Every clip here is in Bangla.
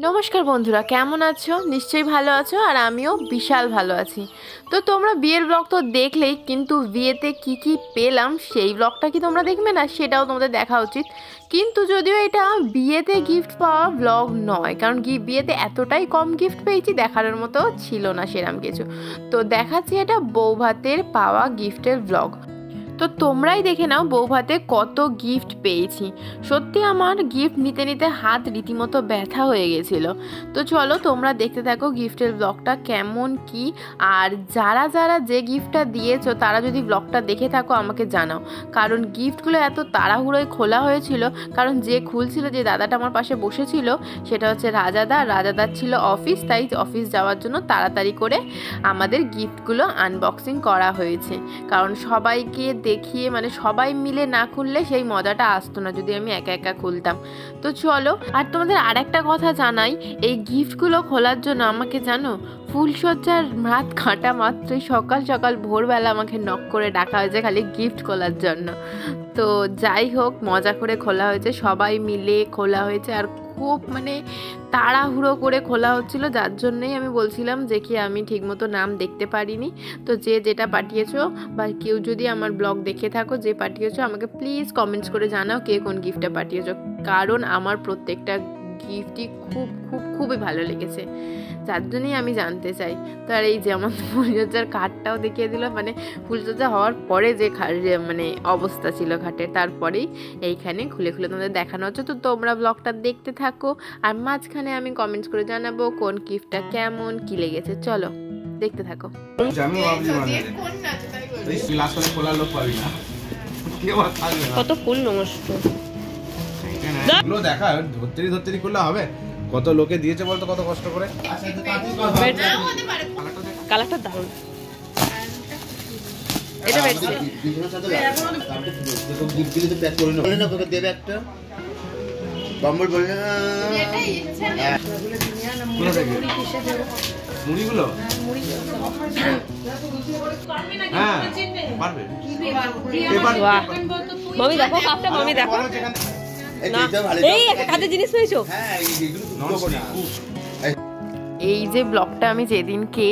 নমস্কার বন্ধুরা, কেমন আছো? নিশ্চয়ই ভালো আছো, আর আমিও বিশাল ভালো আছি। তো তোমরা বিয়ের ব্লগ তো দেখলেই, কিন্তু বিয়েতে কি কি পেলাম সেই ব্লগটা কি তোমরা দেখবে না? সেটাও তোমাদের দেখা উচিত। কিন্তু যদিও এটা বিয়েতে গিফট পাওয়া ব্লগ নয়, কারণ বিয়েতে এতটাই কম গিফট পেয়েছি, দেখার মতো ছিল না সেরকম কিছু। তো দেখাচ্ছি এটা বৌভাতের পাওয়া গিফটের ব্লগ। তো তোমরাই দেখে নাও বৌভাতে কত গিফট পেয়েছি। সত্যি আমার গিফট নিতে নিতে হাত রীতিমতো ব্যথা হয়ে গেছিলো। তো চলো তোমরা দেখতে থাকো গিফটের ব্লগটা কেমন কি। আর যারা যারা যে গিফটটা দিয়েছো তারা যদি ব্লগটা দেখে থাকো আমাকে জানাও, কারণ গিফটগুলো এত তাড়াহুড়োয় খোলা হয়েছিল। কারণ যে খুলছিল, যে দাদাটা আমার পাশে বসেছিল, সেটা হচ্ছে রাজাদার ছিল অফিস, তাই অফিস যাওয়ার জন্য তাড়াতাড়ি করে আমাদের গিফটগুলো আনবক্সিং করা হয়েছে। কারণ সবাইকে দেখিয়ে, মানে সবাই মিলে না খুললে সেই মজাটা আসতো না যদি আমি একা একা খুলতাম। তো চলো, আর তোমাদের আর একটা কথা জানাই, এই গিফটগুলো খোলার জন্য আমাকে জানো, ফুলসজ্জার রাত কাটা মাত্রই সকাল সকাল ভোরবেলা আমাকে নক করে ডাকা হয়েছে খালি গিফট খোলার জন্য। তো যাই হোক, মজা করে খোলা হয়েছে, সবাই মিলে খোলা হয়েছে। আর খুব তাড়াহুড়ো করে খোলা হচ্ছিল, যার জন্যই আমি বলছিলাম যে কি আমি ঠিকমতো নাম দেখতে পারিনি। তো যে যেটা পাঠিয়েছো, বা কেউ যদি আমার ব্লগ দেখে থাকো যে পাঠিয়েছো, আমাকে প্লিজ কমেন্টস করে জানাও কে কোন গিফটটা পাঠিয়েছো, কারণ আমার প্রত্যেকটা গিফটই খুব খুব খুবই ভালো লেগেছে, যার জন্যই আমি জানতে চাই। তো আর এই যেমন ফুলসজ্জার খাটটাও দেখিয়ে দিল, মানে ফুলসজ্জা হওয়ার পরে যে মানে অবস্থা ছিল খাটের, তারপরেই এইখানে খুলে খুলে তোমাদের দেখানো হচ্ছে। তো তোমরা ব্লগটা দেখতে থাকো, আর মাঝখানে আমি কমেন্টস করে জানাবো কোন গিফটটা কেমন কি লেগেছে। চলো দেখতে থাকো। কত ফুল নমস্ত দেখা ধরতেই করলে হবে। কত লোকে দিয়েছে বলতো, কত কষ্ট করে। কালারটা দারুণ। এটা বেশি দেবে একটা বম্বল বললে মুড়িগুলো, হ্যাঁ পারবে। মামি দেখো কাপটা, মামি দেখো। এই একটা কাজের জিনিস পেয়েছো। এই যে ব্লগটা আমি যেদিনকে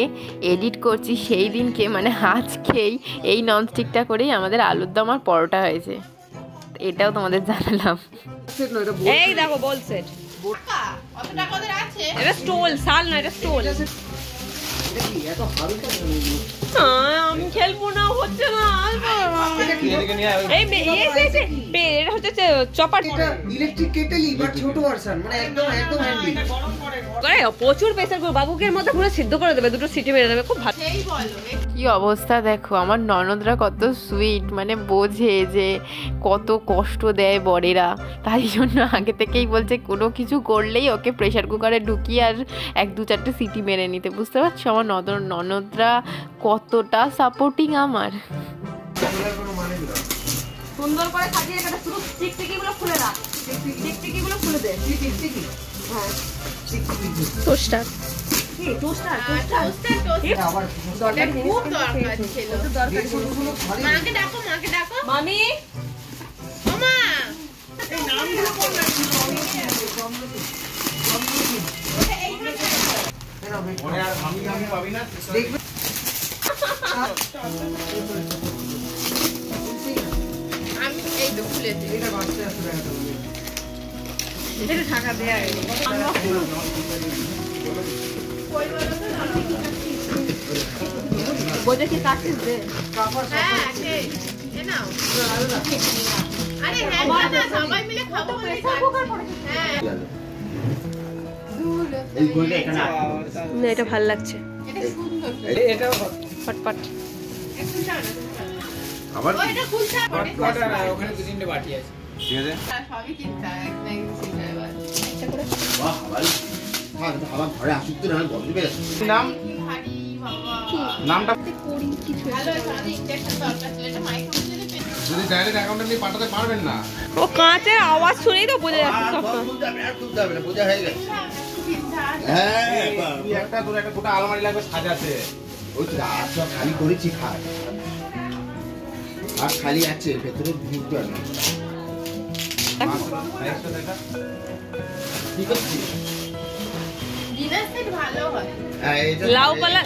এডিট করছি সেই দিনকে, মানে আজকেই এই ননস্টিকটা করেই আমাদের আলুর দম আর পরোটা হয়েছে, এটাও তোমাদের জানালাম। এই দেখো বল সেট, এটা স্টোল, শাল না, এটা স্টোল। আমি খেলবো না, হচ্ছে না। এটা হচ্ছে চপার, ইলেকট্রিক কেটেল বাট ছোট ভার্সন, মানে একদম একদম হ্যান্ডি। প্রচুর প্রেসার করে বাবুকের মধ্যে পুরো সিদ্ধ করে দেবে, দুটো সিটি মেরে দেবে, খুব ভালো। কি অবস্থা দেখো, আমার ননদরা কত সুইট, মানে বোঝে যে কত কষ্ট দেয় বরেরা, তাই জন্য আগে থেকেই বলছে কোনো কিছু করলেই ওকে প্রেসার কুকারে ঢুকিয়ে আর 1-2-4টে সিটি মেরে নিতে। বুঝতে পারছো আমার ননদরা কতটা সাপোর্টিং আমার। সুন্দর করে সাজিয়ে এটা শুধু টিকটিকিগুলো খুলে রাখ, টিকটিকিগুলো খুলে দে। টিকটিকি, হ্যাঁ টোস্টার, টোস্টার আবার দরকার খুব দরকার ছিল। মাকে ডাকো, মাকে ডাকো, মামি মামা। এই নামগুলো কোন নামগুলো ওরে আর আমি পাবি না দেখবে। আমি এই তো খুলেছি, এটা বাচ্চা আছে, এটা ঢাকা দেয়া আছে। বোঝে কি কাটছিস দে, হ্যাঁ আছে এ নাও। আরে হ্যাঁ না, সবাই মিলে খাবো, প্রেসার কুকার পড়েছে। হ্যাঁ এই গোলটা এখানে না, এটা ভালো লাগছে, এটা সুন্দর, এটা ফটফট। একটু চাও না আবার, ওইটা খুলছা পড়ে ওখানে 2-3টে বাটি আছে, ঠিক আছে সবই কিনতে একটা সিস্টেম এবার একটা করে। বাহ ভাই, আমার ঘরে আসুক তো, না বলতে পেরেছ নাম ভারী বাবা, নামটা করি কিছু ভালো আছে। ইনজেকশন দরকার ছিল, এটা মাইক্রোওয়েভে যদি ডাইরেক্ট অ্যাকাউন্টে নিয়ে পাঠাতে পারবেন না, ও কাঁচের আওয়াজ শুনেই তো বোঝা যাচ্ছে সব। আর খুলতে হবে না, বোঝা হয়ে গেছে। হ্যাঁ একটা তোর একটা গোটা আলমারি লাগবে সাজাতে, ওই তো সব খালি করেছি, খাট আর খালি আছে, ভেতরে ঢুকতে হবে না। ঠিক আছে ভালো হয়। হ্যাঁ এইটা লাউ পালা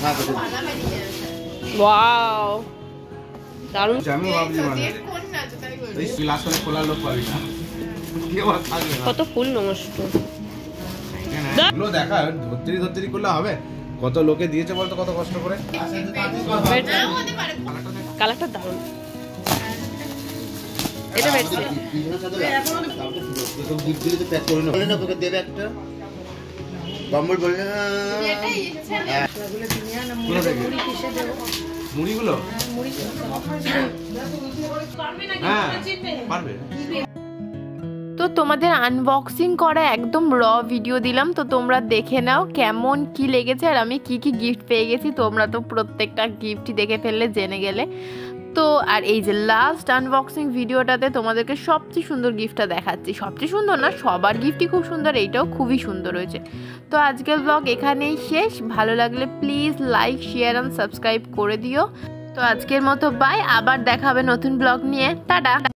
হ্যাঁ তো ওয়াও দারুণ। আমি ভাবছি মানে কোন না তো তাই বলি। এই ক্লাস করে খোলা লোক পাবি না কেউ আর থাকবে না কত ফুল নষ্ট। এগুলো দেখা ধরতেরি করলে হবে কত লোকে দিয়েছে বলতো কত কষ্ট করে কালারটা দারুণ। এটা বেশি দেবে একটা কম্বল বললে মুড়িগুলো হ্যাঁ পারবে। তো তোমাদের আনবক্সিং করা একদম র ভিডিও দিলাম, তো তোমরা দেখে নাও কেমন কি লেগেছে আর আমি কি কি গিফট পেয়ে গেছি। তোমরা তো প্রত্যেকটা গিফটই দেখে ফেললে, জেনে গেলে। তো আর এই যে লাস্ট আনবক্সিং ভিডিওটাতে তোমাদেরকে সবচেয়ে সুন্দর গিফটটা দেখাচ্ছি। সবচেয়ে সুন্দর না, সবার গিফটই খুব সুন্দর, এইটাও খুবই সুন্দর হয়েছে। তো আজকের ব্লগ এখানেই শেষ। ভালো লাগলে please like, share and subscribe করে দিও। তো আজকের মতো বাই, আবার দেখা হবে নতুন ব্লগ নিয়ে। টাটা।